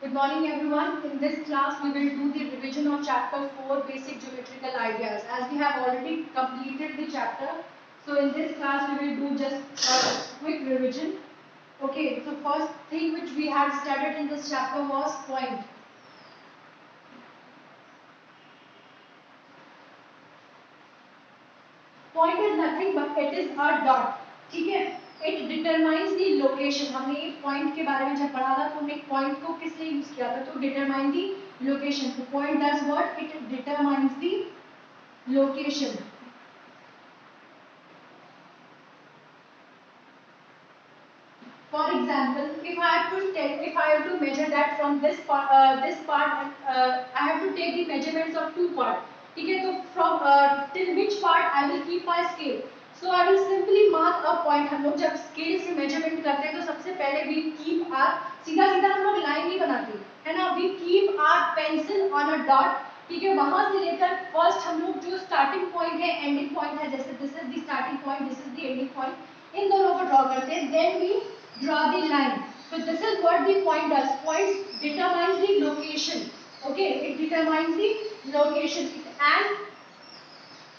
Good morning everyone. In this class we will do the revision of chapter 4 basic geometrical ideas. As we have already completed the chapter, so in this class we will do just a quick revision. Okay, so first thing which we had studied in this chapter was point. Point is nothing but it is a dot. ठीक है, it determines the location. हमने एक point के बारे में जब पढ़ा था तो हमने point को किस लिए यूज किया था, तो determine the location. So point does what? It determines the location. For example, if I have to measure that from this part, I have to take the measurements of two parts. ठीक है, तो from till which part I will keep my scale. So I will simply mark a point. हम लोग जब scale से measurement करते हैं तो सबसे पहले we keep our सीधा सीधा हम लोग line नहीं बनाते है ना, we keep our pencil on a dot. ठीक है, वहां से लेकर first हम लोग जो starting point है ending point है, जैसे this is the starting point, this is the ending point, इन दोनों को draw करते हैं. Then we draw the line. So this is what the point does. Point determines the location. Okay, it determines the location. And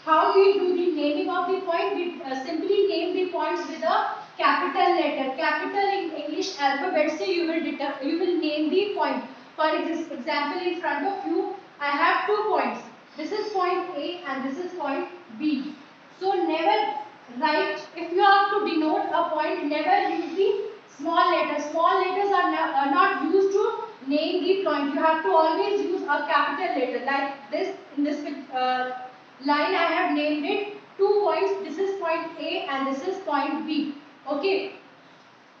how we do the naming of the point? We simply name the points with a capital letter. Capital in English alphabet से you will name the point. For example, in front of you, I have 2 points. This is point A and this is point B. So never write, if you have to denote a point, never use the small letters. Small letters are not used to name the point. You have to always use a capital letter like this. In this line I have named it 2 points. This is point A and this is point B. Okay.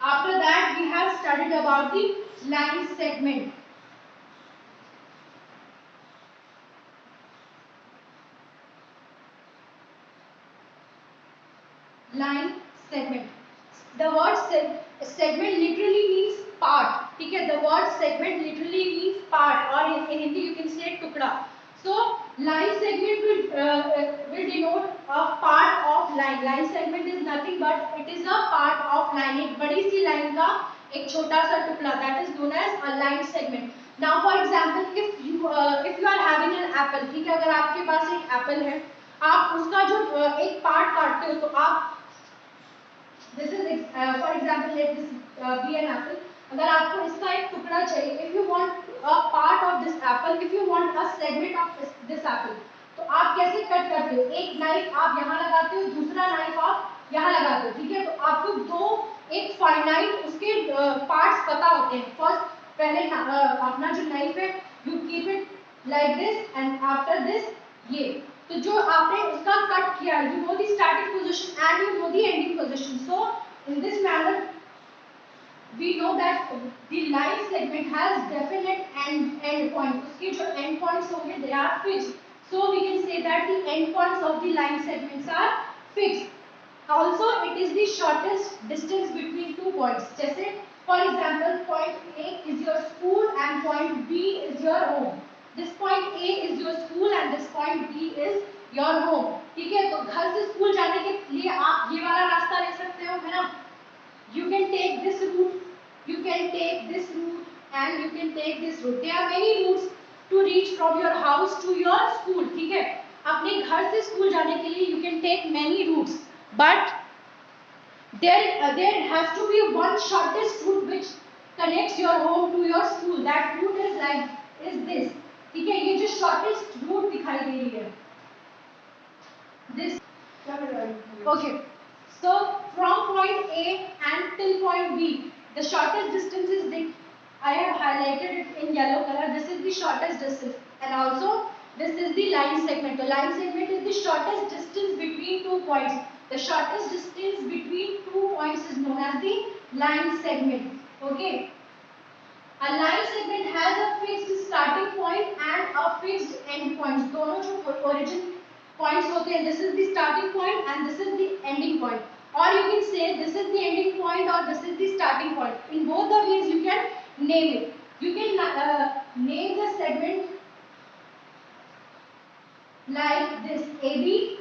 After that we have studied about the line segment. Line segment. The word segment literally means part. ठीक है, the word segment literally means part, or in Hindi you can say टुकड़ा. So line segment will denote a part of line. Line segment is nothing but it is a part of line. एक बड़ी सी line का एक छोटा सा टुकड़ा, that is known as a line segment. Now for example, if you are having an apple, ठीक है, अगर आपके पास एक apple है, आप उसका जो एक part काटते हो तो आप this is for example let this be an apple. अगर आपको इसका एक टुकड़ा चाहिए, if you want a part of this apple, if you want a segment of this apple, तो आप कैसे कट करते हो? एक नाइफ आप यहाँ लगाते हो, दूसरा नाइफ आप यहाँ लगाते हो. ठीक है, तो आपको दो एक फाइनाइट उसके पार्ट्स पता होते हैं. फर्स्ट पहले अपना जो नाइफ है you keep it like this and after this ये, तो जो आपने उसका कट किया, you know the starting position and you know the ending position. So in this manner we know that the line segment has definite end point. उसके जो end points होंगे they are fixed. So we can say that the end points of the line segments are fixed. Also it is the shortest distance between two points. जैसे for example point A is your school and point B is your home. This point A is your school and this point B is your home. ठीक है, तो घर से school जाने के लिए आप ये वाला रास्ता ले सकते हो, है ना. You can take this route, you can take this route and you can take this route. There are many routes to reach from your house to your school. ठीक है, अपने घर से स्कूल जाने के लिए you can take many routes, but there has to be one shortest route which connects your home to your school. That route is this. ठीक है, ये जो shortest route दिखाई दे रही है, this. Okay, so from point A and till point B, the shortest distance is the, I have highlighted it in yellow color. This is the shortest distance, and also this is the line segment. The line segment is the shortest distance between two points. The shortest distance between two points is known as the line segment. Okay. A line segment has a fixed starting point and a fixed end point. दोनों जो origin points होते हैं, this is the starting point and this is the ending point. Or you can say this is the ending point or this is the starting point. In both the ways you can name it. You can name the segment like this AB,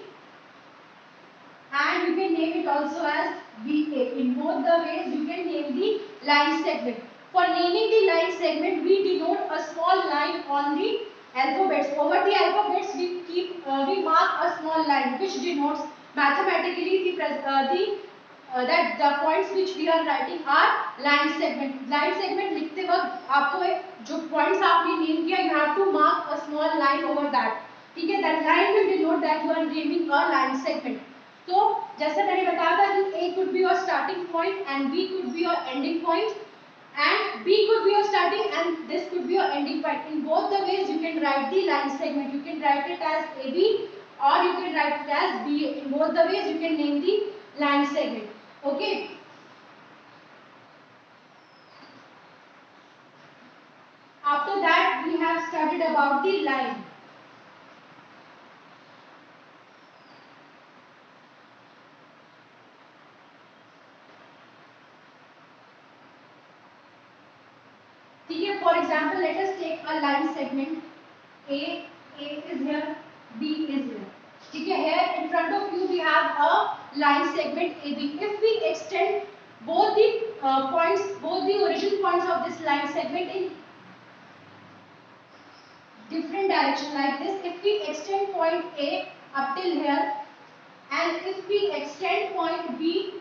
and you can name it also as BA. In both the ways you can name the line segment. For naming the line segment, we denote a small line on the alphabets. Over the alphabets, we mark a small line which denotes mathematically that the points which we are writing are line segment. Line segment लिखते वक्त आपको एक जो points आपने name किया, you have to mark a small line over that. ठीक है, that line will denote that you are naming a line segment. तो जैसे मैंने बताया था कि A could be your starting point and B could be your ending point. And B could be your starting and this could be your ending point. In both the ways you can write the line segment. You can write it as AB or you can write it as BA. In both the ways you can name the line segment. Okay. After that we have studied about the line. For example, let us take a line segment. A is here, B is here. Okay, here in front of you we have a line segment AB. If we extend both the origin points of this line segment in different direction like this, if we extend point A up till here, and if we extend point B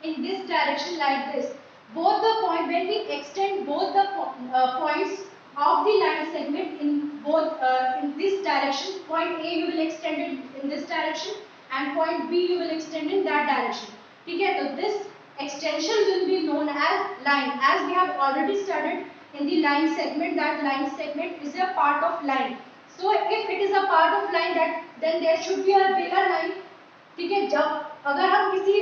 in this direction like this, both the point when we extend both the points of the line segment in this direction, point A you will extend it in this direction and point B you will extend in that direction. Okay, so this extension will be known as line. As we have already studied in the line segment that line segment is a part of line. So if it is a part of line, that then there should be a bigger line. ठीक है, जब अगर हम किसी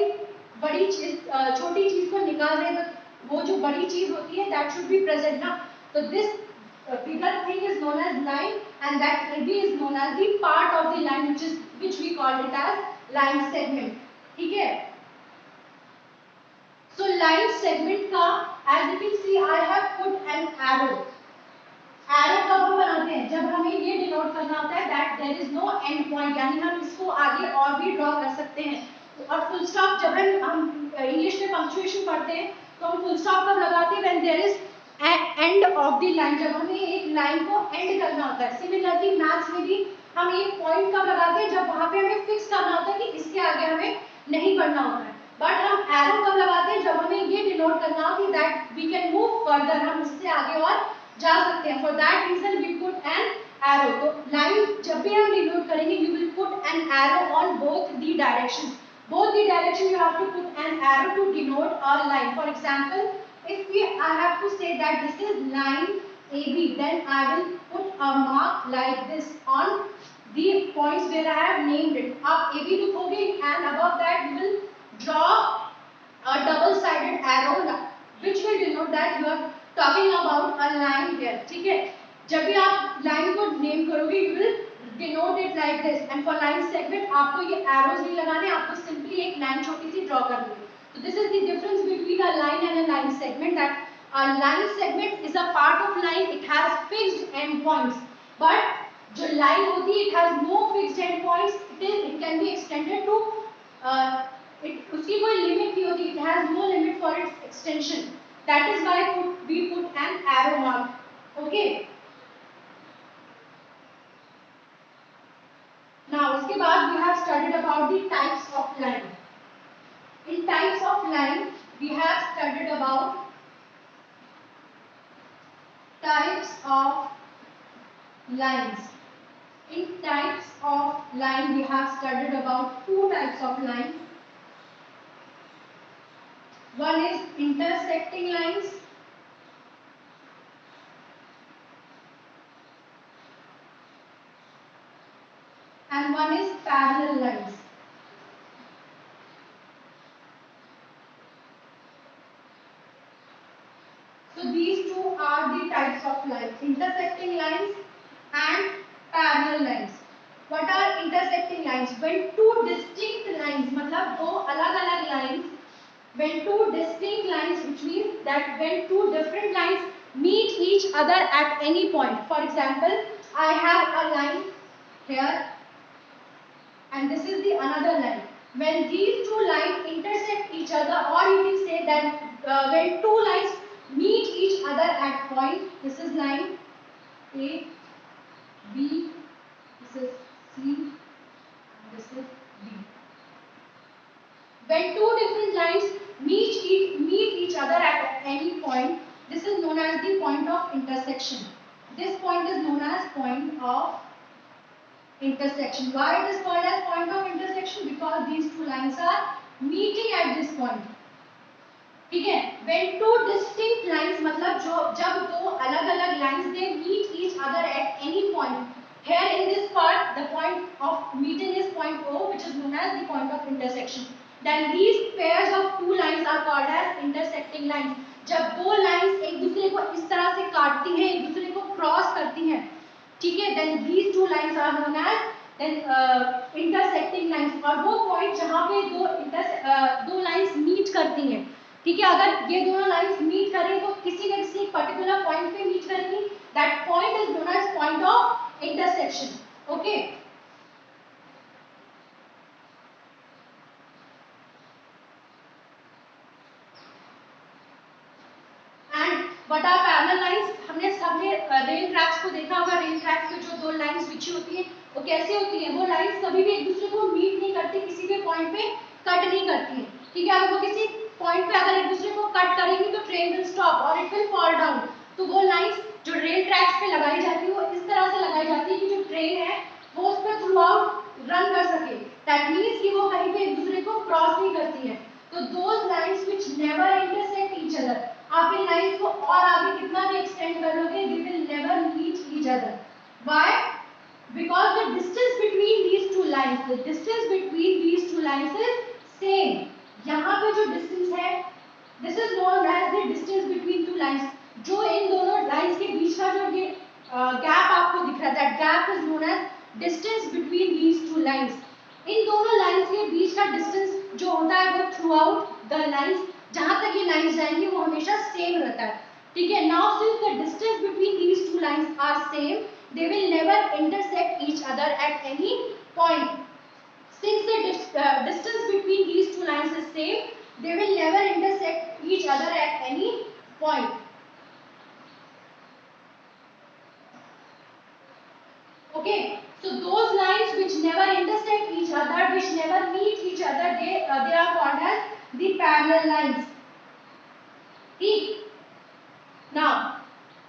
बड़ी चीज छोटी चीज को निकाल रहे हैं तो वो जो बड़ी चीज होती है that should be present ना, तो this bigger thing is known as line and that AB is known as the part of the line which we call it as line segment. ठीक है, so line segment का as you can see I have put an arrow. Arrow कब हम बनाते हैं, जब हमें ये डिनोट करना होता है that there is no end point, यानी हम इसको आगे और भी ड्रॉ कर सकते हैं. और फुल स्टॉप जब हम इंग्लिश में पंक्चुएशन पढ़ते हैं तो हम फुल स्टॉप कब लगाते हैं, when there is end of the line, जब हमें एक लाइन को एंड करना होता है. सिमिलरली मैथ्स में भी हम एक पॉइंट कब लगाते हैं, जब वहां पे हमें फिक्स करना होता है कि इसके आगे हमें नहीं बढ़ना होता है. बट हम एरो कब लगाते हैं, जब हमें ये डिनोट करना हो कि that we can move further, हम इससे आगे और जा सकते हैं. For that reason we put an arrow. तो लाइन जब भी हम डिनोट करेंगे you will put an arrow on both the directions. Both the direction you have to put an arrow to denote a line. For example, if I have to say that this is line AB, then I will put a mark like this on the points where I have named it. आप AB लिखोगे and above that you will draw a double sided arrow which will denote that you are talking about a line here. ठीक है, जब भी आप line को name करोगे you will denote it like this. and for line segment आपको ये arrows नहीं लगाने, आपको simply एक लाइन छोटी सी draw करनी है. So this is the difference between a line and a line segment, that a line segment is a part of line, it has fixed end points, but जो line होती है it has no fixed end points, it can be extended to उसकी कोई limit नहीं होती, it has no limit for its extension. That is why we put an arrow mark. Okay. Now उसके बाद we have studied about the types of line. In types of line we have studied about types of lines. In types of line we have studied about two types of line. One is intersecting lines and one is parallel lines. So these two are the types of lines, intersecting lines and parallel lines. What are intersecting lines? When two distinct lines, मतलब दो अलग-अलग lines, when two distinct lines, which means that when two different lines meet each other at any point. For example, I have a line here and this is the another line. When these two lines intersect each other, or you can say that when two lines meet each other at point. This is line A, B, this is C, and this is D. When two different lines meet each other at any point, this is known as the point of intersection. This point is known as point of intersection. Why it is called as point of intersection? Because these two lines are meeting at this point. ठीक है? When two distinct lines, मतलब जब दो अलग-अलग lines they meet each other at any point. Here in this part, the point of meeting is point O, which is known as the point of intersection. Then these pairs of two lines are called as intersecting lines. जब दो lines एक दूसरे को इस तरह से काटती हैं, एक दूसरे को क्रॉस करती हैं, ठीक है? Then these two lines are known as intersecting lines. और वो point जहाँ पे दो lines meet करती हैं, ठीक है? अगर ये दोनों lines meet करें तो किसी न किसी particular point पे meet करेंगी. That point is known as point of intersection. Okay? What are parallel lines? हमने सबने रेल ट्रैक्स को देखा होगा. रेल ट्रैक्स पे जो दो लाइंस बिछी होती है वो कैसे होती है? वो लाइंस कभी भी एक दूसरे को मीट नहीं करती, किसी भी पॉइंट पे कट नहीं करती है, ठीक है? अगर वो किसी पॉइंट पे अगर एक दूसरे को कट करेंगी तो ट्रेन विल स्टॉप और इट विल फॉल डाउन. तो वो लाइंस जो रेल ट्रैक्स पे लगाई जाती है वो इस तरह से लगाई जाती है कि जो ट्रेन है वो उस पर थ्रू आउट रन कर सके. दैट मीन्स कि वो कहीं पे एक दूसरे को क्रॉस नहीं करती है. तो those lines which never intersect each other, आप इन लाइंस को और आगे कितना भी एक्सटेंड कर लोगे, they will never meet each other. Why? Because the distance between these two lines, the distance between these two lines is same. यहाँ पे जो distance है, this is known as the distance between two lines. जो इन दोनों lines के बीच का जो ये gap आपको दिख रहा है, that gap is known as distance between these two lines. इन दोनों lines के बीच का distance जो होता है वो throughout the lines, जहाँ तक ये lines जाएंगी वो हमेशा same रहता है, ठीक है? Now since the distance between these two lines are same, they will never intersect each other at any point. Since the distance between these two lines is same, they will never intersect each other at any point. Okay, so those lines which never intersect each other, which never meet each other, they are called as the parallel lines. ठीक? Now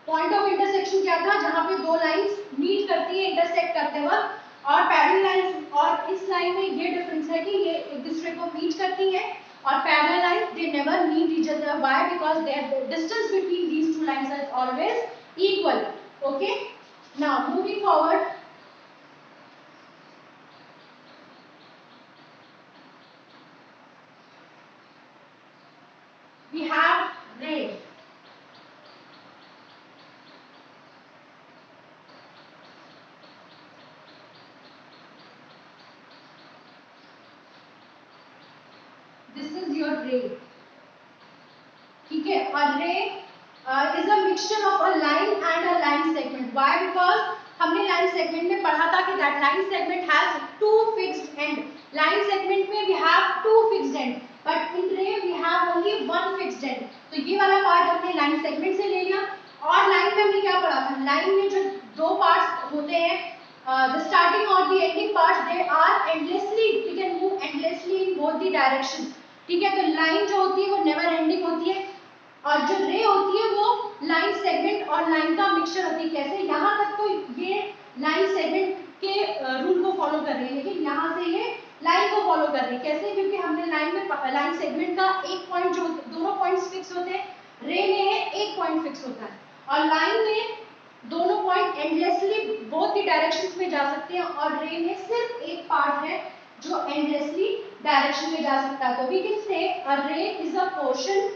point of intersection क्या था? जहां पे दो lines meet करती है intersect करते वक्त. और पैरेलल लाइंस और इस लाइन में ये डिफरेंस है कि ये एक दूसरे को मीट करती हैं और parallel lines they never meet each other. Why? Because their distance between these two lines is always equal. Okay, now moving forward. We have ray. This is your ray. ठीक है? और रे is a mixture of a line and a line segment. Why? Because हमने line segment में पढ़ा था कि that line segment has two fixed end. Line segment में we have two fixed end, but in ray we have only one fixed end. तो ये वाला part हमने line segment से ले लिया. और line में हमने क्या पढ़ा था? line में जो दो parts होते हैं, the starting or the ending parts, they are endlessly, we can move endlessly in both the directions. ठीक है? तो लाइन जो होती है वो नेवर एंडिंग होती है और जो रे होती है वो लाइन सेगमेंट और लाइन का मिक्सचर होती है. कैसे? यहाँ तक तो ये लाइन सेगमेंट के रूल को फॉलो कर रही है, लेकिन यहाँ से ये लाइन को फॉलो कर रही है. कैसे? क्योंकि हमने लाइन सेगमेंट का एक पॉइंट, जो दोनों पॉइंट्स फिक्स होते हैं, रे में है एक पॉइंट फिक्स होता है. और लाइन में दोनों point endlessly both the directions में जा सकते हैं और रे में सिर्फ एक पार्ट है जो एंडलेसली डायरेक्शन में जा सकता है. तो वी कैन से अ रे is a portion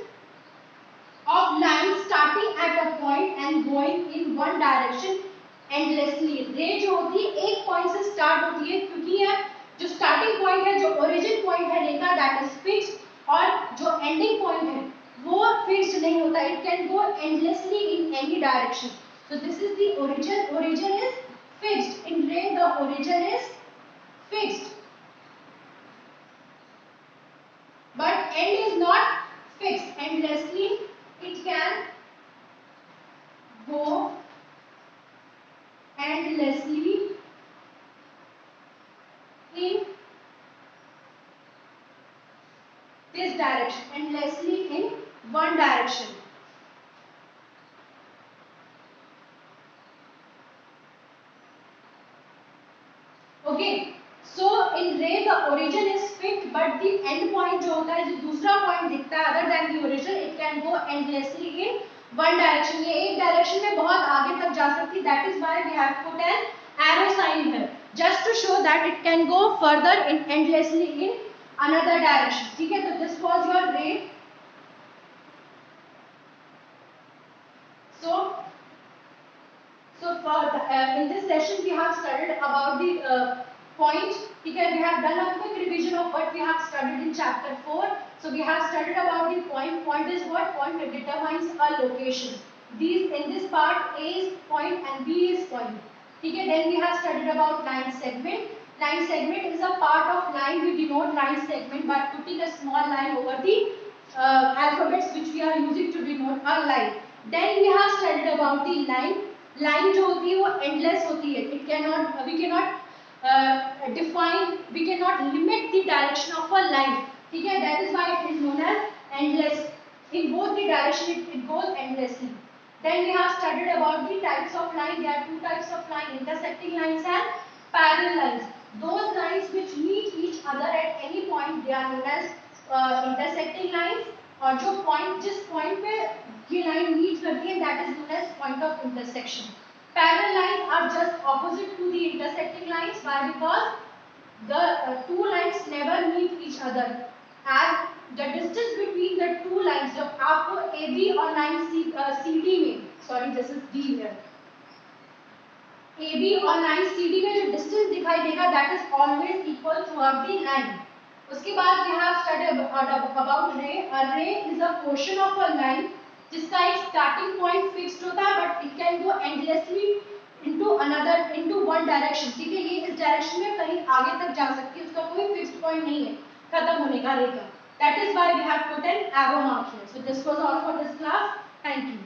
of line starting at a point and going in one direction endlessly. रे जो होती है एक पॉइंट से स्टार्ट होती है, क्योंकि ये जो स्टार्टिंग पॉइंट है, जो ओरिजिन पॉइंट है रे का, दैट इज फिक्स्ड, और जो एंडिंग पॉइंट है वो फिक्स्ड नहीं होता. It can go endlessly in any direction. So this is the origin. Origin is fixed. In ray, the origin is fixed, but end is not fixed. Endlessly, it can endlessly in this direction, endlessly in one direction. Okay, so in ray the origin is fixed but the end point जो होता है, जो दूसरा point दिखता है other than the origin, it can go endlessly in one direction. ये एक direction में बहुत आगे तक जा सकती है. That is why we have put an arrow sign here, just to show that it can go further in endlessly in another direction. ठीक है, तो this was your ray. So for in this session we have studied about the point. Okay, we have done a quick revision of what we have studied in chapter 4. So we have studied about the point. Point is what? Point determines a location. These in this part A is point and B is point. Okay, then we have studied about line segment. Line segment is a part of line. We denote line segment by putting a small line over the alphabets which we are using to denote a line. Then we have studied about the line. Line जो होती है वो endless होती है. It cannot, we cannot define, we cannot limit the direction of a line. ठीक है, that is why it is known as endless. In both the direction it goes endlessly. Then we have studied about the types of line. There are two types of line: intersecting lines and parallel lines. Those lines which meet each other at any point, they are known as intersecting lines. और जो point, जिस point पे ये line meet करती है, that is known as point of intersection. Parallel lines are just opposite to the intersecting lines. Why? Because the two lines never meet each other. And the distance between the two lines, जब आपको AB और line CD में, sorry, this is D here. AB और line CD में जो distance दिखाई देगा, that is always equal throughout the line. उसके बाद we have studied about ray. A ray is a portion of a line जिसका एक starting point fixed होता है, but it can go endlessly into one direction. ठीक है, ये इस direction में कहीं आगे तक जा सकती है, उसका कोई fixed point नहीं है खत्म होने का रे का. That is why we have put an arrow mark here. So this was all for this class. Thank you.